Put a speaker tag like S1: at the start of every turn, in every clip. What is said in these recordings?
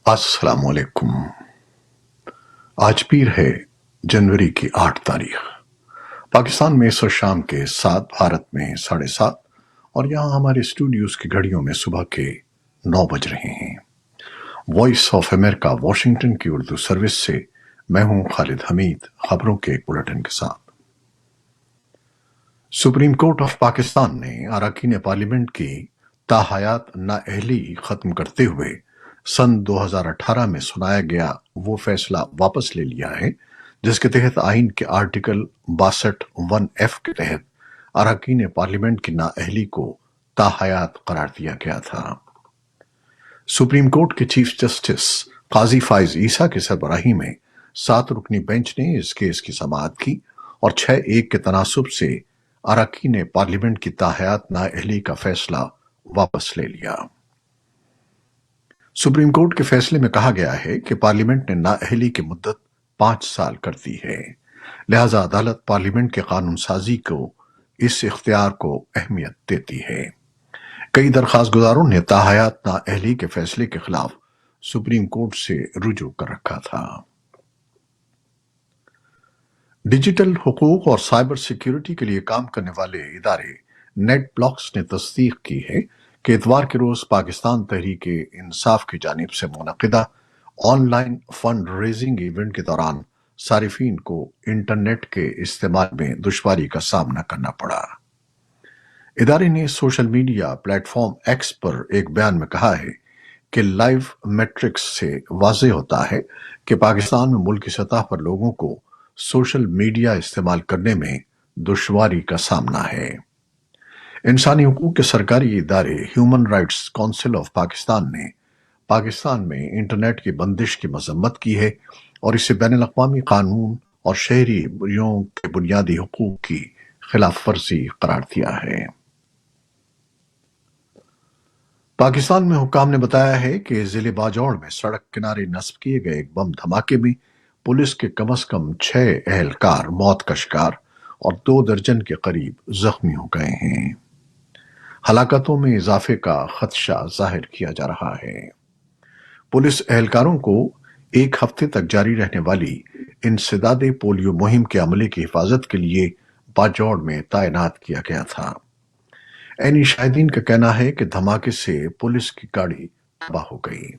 S1: السلام علیکم۔ آج پیر ہے جنوری کی 8 تاریخ۔ پاکستان میں اس وقت شام کے 7، بھارت میں 7:30، اور یہاں ہمارے اسٹوڈیوز کی گھڑیوں میں صبح کے 9 بج رہے ہیں۔ وائس آف امریکہ واشنگٹن کی اردو سروس سے میں ہوں خالد حمید، خبروں کے ایک بلیٹن کے ساتھ۔ سپریم کورٹ آف پاکستان نے اراکین پارلیمنٹ کی تاحیات نااہلی ختم کرتے ہوئے سن 2018 میں سنایا گیا وہ فیصلہ واپس لے لیا ہے جس کے تحت آئین کے آرٹیکل 62(1)(f) کے تحت اراکین پارلیمنٹ کی نااہلی کو تاحیات قرار دیا گیا تھا۔ سپریم کورٹ کے چیف جسٹس قاضی فائز عیسیٰ کی سربراہی میں 7 رکنی بینچ نے اس کیس کی سماعت کی اور 6-1 کے تناسب سے اراکین پارلیمنٹ کی تاحیات نااہلی کا فیصلہ واپس لے لیا۔ سپریم کورٹ کے فیصلے میں کہا گیا ہے کہ پارلیمنٹ نے نااہلی کی مدت 5 سال کر دی ہے، لہذا عدالت پارلیمنٹ کے قانون سازی کو اس اختیار کو اہمیت دیتی ہے۔ کئی درخواست گزاروں نے تاحیات نااہلی کے فیصلے کے خلاف سپریم کورٹ سے رجوع کر رکھا تھا۔ ڈیجیٹل حقوق اور سائبر سیکیورٹی کے لیے کام کرنے والے ادارے نیٹ بلاکس نے تصدیق کی ہے کہ اتوار کے روز پاکستان تحریک انصاف کی جانب سے منعقدہ online fund raising event کے دوران صارفین کو انٹرنیٹ کے استعمال میں دشواری کا سامنا کرنا پڑا۔ ادارے نے social media platform X پر ایک بیان میں کہا ہے کہ لائیو میٹرکس سے واضح ہوتا ہے کہ پاکستان میں ملک کی سطح پر لوگوں کو سوشل میڈیا استعمال کرنے میں دشواری کا سامنا ہے۔ انسانی حقوق کے سرکاری ادارے human rights council of Pakistan نے پاکستان میں انٹرنیٹ کی بندش کی مذمت کی ہے اور اسے بین الاقوامی قانون اور شہریوں کے بنیادی حقوق کی خلاف ورزی قرار دیا ہے۔ پاکستان میں حکام نے بتایا ہے کہ ضلع باجوڑ میں سڑک کنارے نصب کیے گئے ایک بم دھماکے میں پولیس کے کم از کم 6 اہلکار موت کا شکار اور 2 درجن کے قریب زخمی ہو گئے ہیں۔ ہلاکتوں میں اضافے کا خدشہ ظاہر کیا جا رہا ہے۔ پولیس اہلکاروں کو ایک ہفتے تک جاری رہنے والی انسداد پولیو مہم کے عملے کی حفاظت کے لیے باجوڑ میں تعینات کیا گیا تھا۔ عینی شاہدین کا کہنا ہے کہ دھماکے سے پولیس کی گاڑی تباہ ہو گئی۔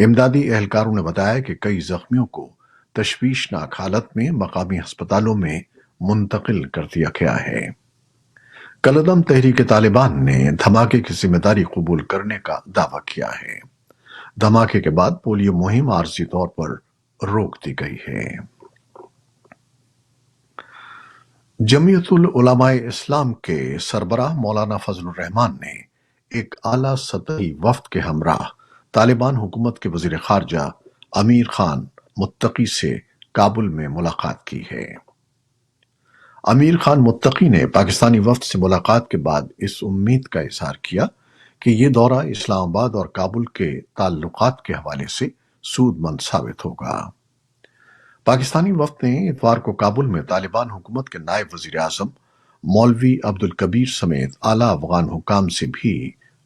S1: امدادی اہلکاروں نے بتایا کہ کئی زخمیوں کو تشویشناک حالت میں مقامی ہسپتالوں میں منتقل کر دیا گیا ہے۔ کالعدم تحریک طالبان نے دھماکے کی ذمہ داری قبول کرنے کا دعویٰ کیا ہے۔ دھماکے کے بعد پولیو مہم عارضی طور پر روک دی گئی ہے۔ جمعیت العلماء اسلام کے سربراہ مولانا فضل الرحمان نے ایک اعلیٰ سطحی وفد کے ہمراہ طالبان حکومت کے وزیر خارجہ امیر خان متقی سے کابل میں ملاقات کی ہے۔ امیر خان متقی نے پاکستانی وفد سے ملاقات کے بعد اس امید کا اظہار کیا کہ یہ دورہ اسلام آباد اور کابل کے تعلقات کے حوالے سے سود مند ثابت ہوگا۔ پاکستانی وفد نے اتوار کو کابل میں طالبان حکومت کے نائب وزیر اعظم مولوی عبدالکبیر سمیت اعلیٰ افغان حکام سے بھی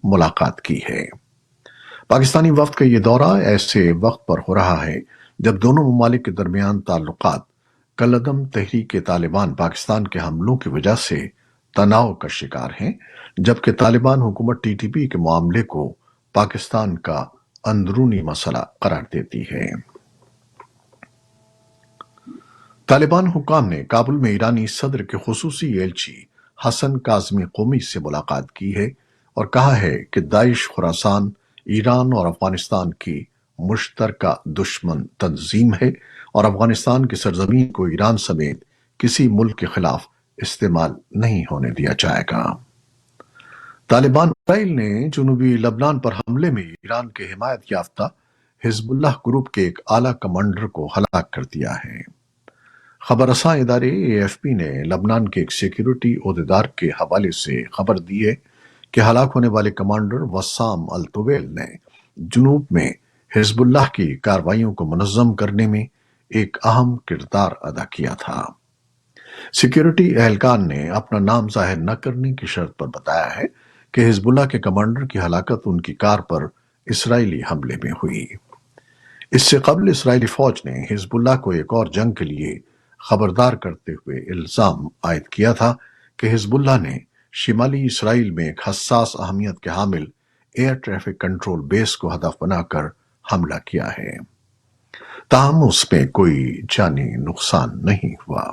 S1: ملاقات کی ہے۔ پاکستانی وفد کا یہ دورہ ایسے وقت پر ہو رہا ہے جب دونوں ممالک کے درمیان تعلقات کالعدم تحریک طالبان پاکستان کے حملوں کی وجہ سے تناؤ کا شکار ہیں، جبکہ طالبان حکومت ٹی ٹی پی کے معاملے کو پاکستان کا اندرونی مسئلہ قرار دیتی ہے۔ طالبان حکام نے کابل میں ایرانی صدر کے خصوصی ایلچی حسن کاظمی قومی سے ملاقات کی ہے اور کہا ہے کہ داعش خراسان ایران اور افغانستان کی مشترکہ دشمن تنظیم ہے اور افغانستان کی سرزمین کو ایران سمیت کسی ملک کے خلاف استعمال نہیں ہونے دیا جائے گا۔ طالبان اسرائیل نے جنوبی لبنان پر حملے میں ایران کے حمایت یافتہ حزب اللہ گروپ کے ایک اعلیٰ کمانڈر کو ہلاک کر دیا ہے۔ خبر رساں ادارے اے ایف پی نے لبنان کے ایک سیکیورٹی عہدیدار کے حوالے سے خبر دی ہے کہ ہلاک ہونے والے کمانڈر وسام الطویل نے جنوب میں حزب اللہ کی کارروائیوں کو منظم کرنے میں ایک اہم کردار ادا کیا تھا۔ سیکیورٹی اہلکار نے اپنا نام ظاہر نہ کرنے کی شرط پر بتایا ہے کہ حزب اللہ کے کمانڈر کی ہلاکت ان کی کار پر اسرائیلی حملے میں ہوئی۔ اس سے قبل اسرائیلی فوج نے حزب اللہ کو ایک اور جنگ کے لیے خبردار کرتے ہوئے الزام عائد کیا تھا کہ حزب اللہ نے شمالی اسرائیل میں ایک حساس اہمیت کے حامل ایئر ٹریفک کنٹرول بیس کو ہدف بنا کر حملہ کیا ہے۔ تاہم اس میں کوئی جانی نقصان نہیں ہوا۔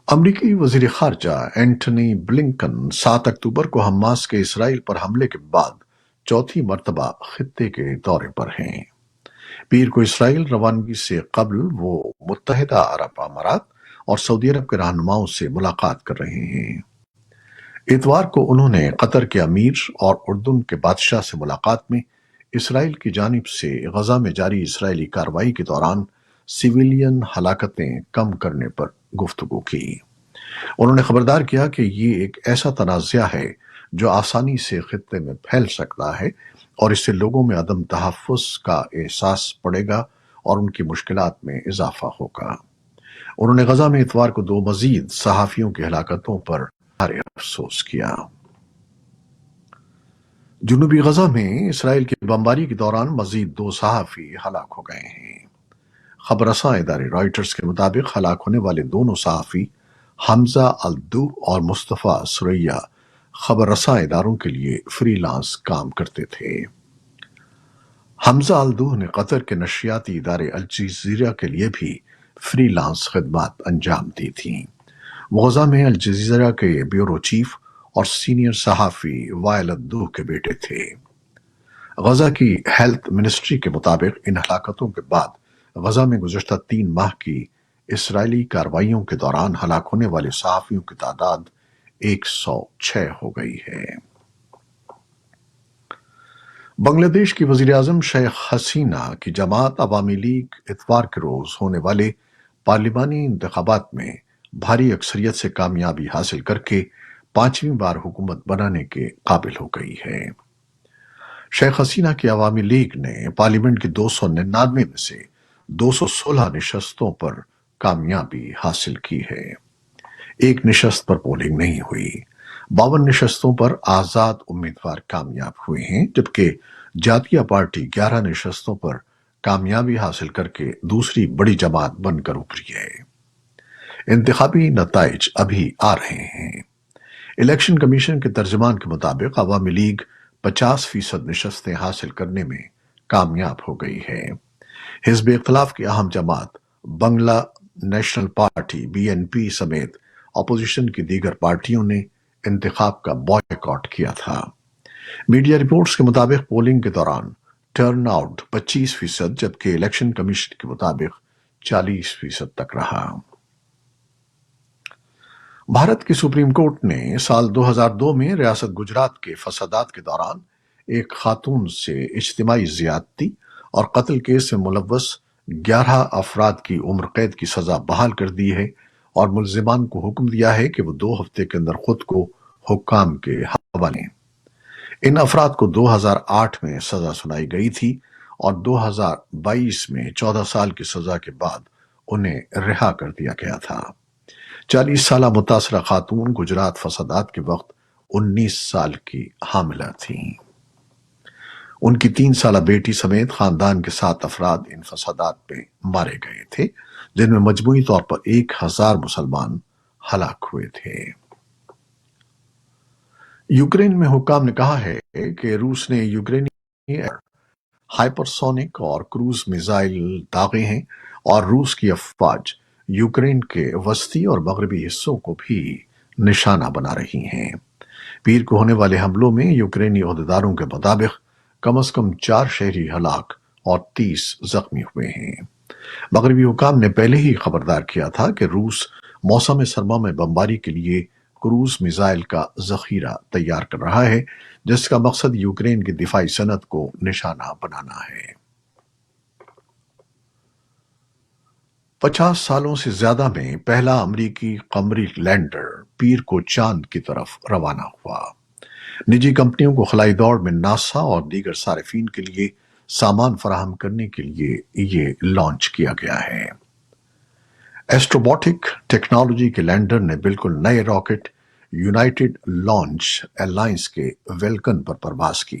S1: امریکی وزیر خارجہ اینٹنی بلنکن 7 اکتوبر کو حماس کے اسرائیل پر حملے کے بعد چوتھی مرتبہ خطے کے دورے پر ہیں۔ پیر کو اسرائیل روانگی سے قبل وہ متحدہ عرب امارات اور سعودی عرب کے رہنماؤں سے ملاقات کر رہے ہیں۔ اتوار کو انہوں نے قطر کے امیر اور اردن کے بادشاہ سے ملاقات میں اسرائیل کی جانب سے غزہ میں جاری اسرائیلی کارروائی کے دوران سویلین ہلاکتیں کم کرنے پر گفتگو کی۔ انہوں نے خبردار کیا کہ یہ ایک ایسا تنازعہ ہے جو آسانی سے خطے میں پھیل سکتا ہے اور اس سے لوگوں میں عدم تحفظ کا احساس پڑے گا اور ان کی مشکلات میں اضافہ ہوگا۔ انہوں نے غزہ میں اتوار کو 2 مزید صحافیوں کی ہلاکتوں پر افسوس کیا۔ جنوبی غزہ میں اسرائیل کی بمباری کے دوران مزید 2 صحافی ہلاک ہو گئے ہیں۔ خبر رساں ادارے رائٹرز کے مطابق ہلاک ہونے والے دونوں صحافی حمزہ الدو اور مصطفیٰ سریا خبر رساں اداروں کے لیے فری لانس کام کرتے تھے۔ حمزہ الدو نے قطر کے نشریاتی ادارے الجزیرہ کے لیے بھی فری لانس خدمات انجام دی تھیں۔ وہ غزہ میں الجزیرہ کے بیورو چیف اور سینئر صحافی وائل الدو کے بیٹے تھے۔ غزہ کی ہیلتھ منسٹری کے مطابق ان ہلاکتوں کے بعد غزہ میں گزشتہ 3 ماہ کی اسرائیلی کارروائیوں کے دوران ہلاک ہونے والے صحافیوں کی تعداد 106 ہو گئی ہے۔ بنگلہ دیش کی وزیر اعظم شیخ حسینہ کی جماعت عوامی لیگ اتوار کے روز ہونے والے پارلیمانی انتخابات میں بھاری اکثریت سے کامیابی حاصل کر کے 5ویں بار حکومت بنانے کے قابل ہو گئی ہے۔ شیخ حسینہ کی عوامی لیگ نے پارلیمنٹ کی 299 میں سے 216 نشستوں پر کامیابی حاصل کی ہے۔ ایک نشست پر پولنگ نہیں ہوئی۔ 52 نشستوں پر آزاد امیدوار کامیاب ہوئے ہیں، جبکہ جاتیہ پارٹی 11 نشستوں پر کامیابی حاصل کر کے دوسری بڑی جماعت بن کر ابھری ہے۔ انتخابی نتائج ابھی آ رہے ہیں۔ الیکشن کمیشن کے ترجمان کے مطابق عوامی لیگ 50% نشستیں حاصل کرنے میں کامیاب ہو گئی ہے۔ حزب اختلاف کی اہم جماعت بنگلہ نیشنل پارٹی BNP سمیت اپوزیشن کی دیگر پارٹیوں نے انتخاب کا بائیکاٹ کیا تھا۔ میڈیا رپورٹس کے مطابق پولنگ کے دوران ٹرن آؤٹ 25% جبکہ الیکشن کمیشن کے مطابق 40% تک رہا۔ بھارت کی سپریم کورٹ نے سال 2002 میں ریاست گجرات کے فسادات کے دوران ایک خاتون سے اجتماعی زیادتی اور قتل کیس میں ملوث 11 افراد کی عمر قید کی سزا بحال کر دی ہے اور ملزمان کو حکم دیا ہے کہ وہ 2 ہفتے کے اندر خود کو حکام کے حوالے دیں۔ ان افراد کو 2008 میں سزا سنائی گئی تھی اور 2022 میں 14 سال کی سزا کے بعد انہیں رہا کر دیا گیا تھا۔ 40 سالہ متاثرہ خاتون گجرات فسادات کے وقت 19 سال کی حاملہ تھیں۔ ان کی 3 سالہ بیٹی سمیت خاندان کے 7 افراد ان فسادات میں مارے گئے تھے، جن میں مجموعی طور پر 1000 مسلمان ہلاک ہوئے تھے۔ یوکرین میں حکام نے کہا ہے کہ روس نے یوکرینی ہائپرسونک اور کروز میزائل داغے ہیں اور روس کی افواج یوکرین کے وسطی اور مغربی حصوں کو بھی نشانہ بنا رہی ہیں۔ پیر کو ہونے والے حملوں میں یوکرینی عہدیداروں کے مطابق کم از کم 4 شہری ہلاک اور 30 زخمی ہوئے ہیں۔ مغربی حکام نے پہلے ہی خبردار کیا تھا کہ روس موسم سرما میں بمباری کے لیے کروز میزائل کا ذخیرہ تیار کر رہا ہے، جس کا مقصد یوکرین کی دفاعی صنعت کو نشانہ بنانا ہے۔ 50 سالوں سے زیادہ میں پہلا امریکی قمری لینڈر پیر کو چاند کی طرف روانہ ہوا۔ نجی کمپنیوں کو خلائی دوڑ میں ناسا اور دیگر صارفین کے لیے سامان فراہم کرنے کے لیے یہ لانچ کیا گیا ہے۔ ایسٹروبوٹک ٹیکنالوجی کے لینڈر نے بالکل نئے راکٹ یونائٹڈ لانچ الائنس کے ویلکن پر پرواز کی۔